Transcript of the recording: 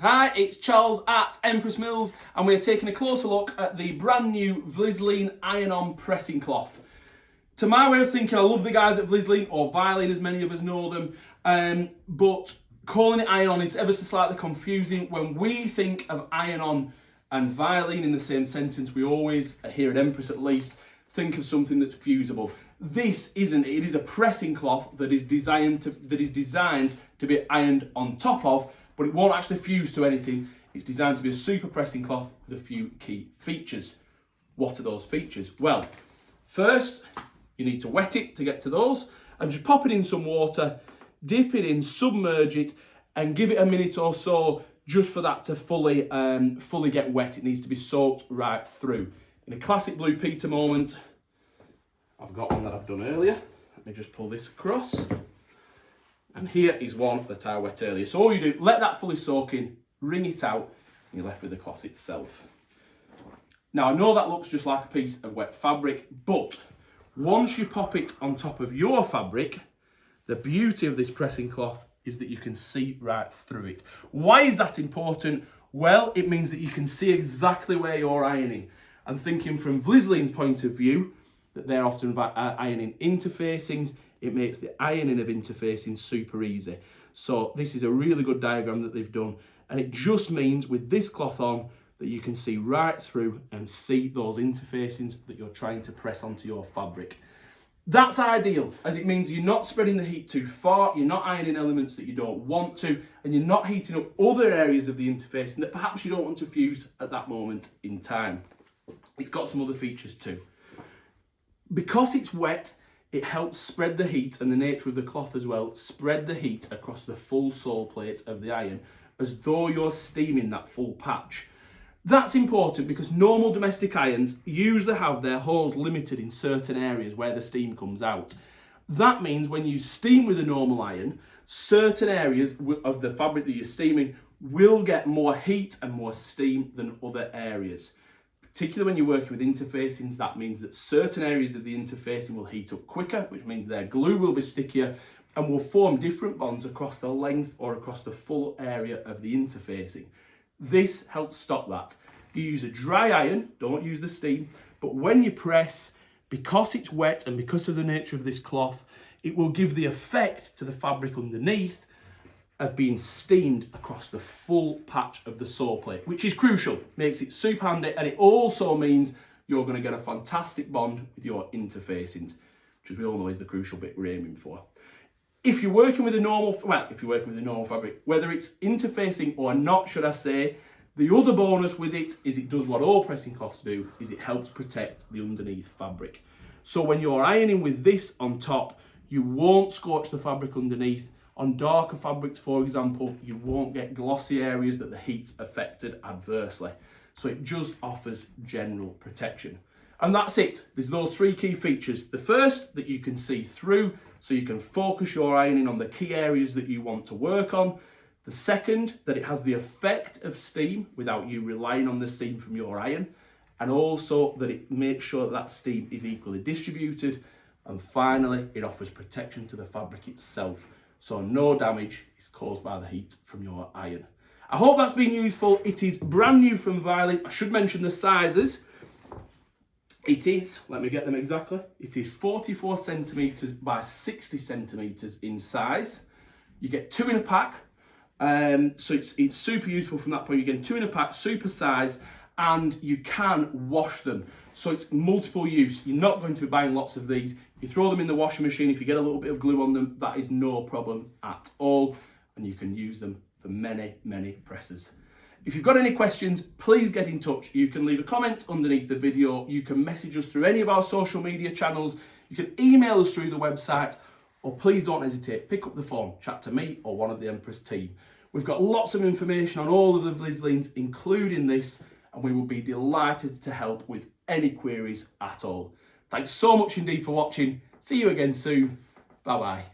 Hi, it's Charles at Empress Mills, and we're taking a closer look at the brand new Vlieseline iron-on pressing cloth. To my way of thinking, I love the guys at Vlieseline, or Vilene as many of us know them, but calling it iron-on is ever so slightly confusing. When we think of iron-on and Vilene in the same sentence, we always, here at Empress at least, think of something that's fusible. This isn't. It is a pressing cloth that is designed to be ironed on top of, but it won't actually fuse to anything. It's designed to be a super pressing cloth with a few key features. What are those features? Well, first, you need to wet it to get to those, and just pop it in some water, dip it in, submerge it, and give it a minute or so just for that to fully get wet. It needs to be soaked right through. In a classic Blue Peter moment, I've got one that I've done earlier. Let me just pull this across. And here is one that I wet earlier. So all you do, let that fully soak in, wring it out, and you're left with the cloth itself. Now, I know that looks just like a piece of wet fabric, but once you pop it on top of your fabric, the beauty of this pressing cloth is that you can see right through it. Why is that important? Well, it means that you can see exactly where you're ironing. And thinking from Vlieseline's point of view, that they're often ironing interfacings, it makes the ironing of interfacing super easy. So this is a really good diagram that they've done, and it just means with this cloth on that you can see right through and see those interfacings that you're trying to press onto your fabric. That's ideal, as it means you're not spreading the heat too far, you're not ironing elements that you don't want to, and you're not heating up other areas of the interfacing that perhaps you don't want to fuse at that moment in time. It's got some other features too. Because it's wet, it helps spread the heat, and the nature of the cloth as well, spread the heat across the full sole plate of the iron as though you're steaming that full patch. That's important because normal domestic irons usually have their holes limited in certain areas where the steam comes out. That means when you steam with a normal iron, certain areas of the fabric that you're steaming will get more heat and more steam than other areas. Particularly when you're working with interfacings, that means that certain areas of the interfacing will heat up quicker, which means their glue will be stickier and will form different bonds across the length or across the full area of the interfacing. This helps stop that. You use a dry iron, don't use the steam, but when you press, because it's wet and because of the nature of this cloth, it will give the effect to the fabric underneath of being steamed across the full patch of the sole plate, which is crucial, makes it super handy, and it also means you're going to get a fantastic bond with your interfacings, which as we all know is the crucial bit we're aiming for. If you're working with a normal fabric, whether it's interfacing or not, should I say, the other bonus with it is it does what all pressing cloths do, is it helps protect the underneath fabric. So when you're ironing with this on top, you won't scorch the fabric underneath. On darker fabrics, for example, you won't get glossy areas that the heat's affected adversely. So it just offers general protection. And that's it. There's those three key features. The first, that you can see through, so you can focus your ironing on the key areas that you want to work on. The second, that it has the effect of steam without you relying on the steam from your iron. And also that it makes sure that steam is equally distributed. And finally, it offers protection to the fabric itself, so no damage is caused by the heat from your iron. I hope that's been useful. It is brand new from Vilene. I should mention the sizes. It is, let me get them exactly, it is 44 centimetres by 60 centimetres in size. You get 2 in a pack, so it's super useful from that point. You're getting 2 in a pack, super size, and you can wash them. So it's multiple use. You're not going to be buying lots of these. You throw them in the washing machine. If you get a little bit of glue on them, that is no problem at all. And you can use them for many, many presses. If you've got any questions, please get in touch. You can leave a comment underneath the video. You can message us through any of our social media channels. You can email us through the website, or please don't hesitate. Pick up the phone, chat to me or one of the Empress team. We've got lots of information on all of the Vlieselines, including this, and we will be delighted to help with any queries at all. Thanks so much indeed for watching. See you again soon. Bye bye.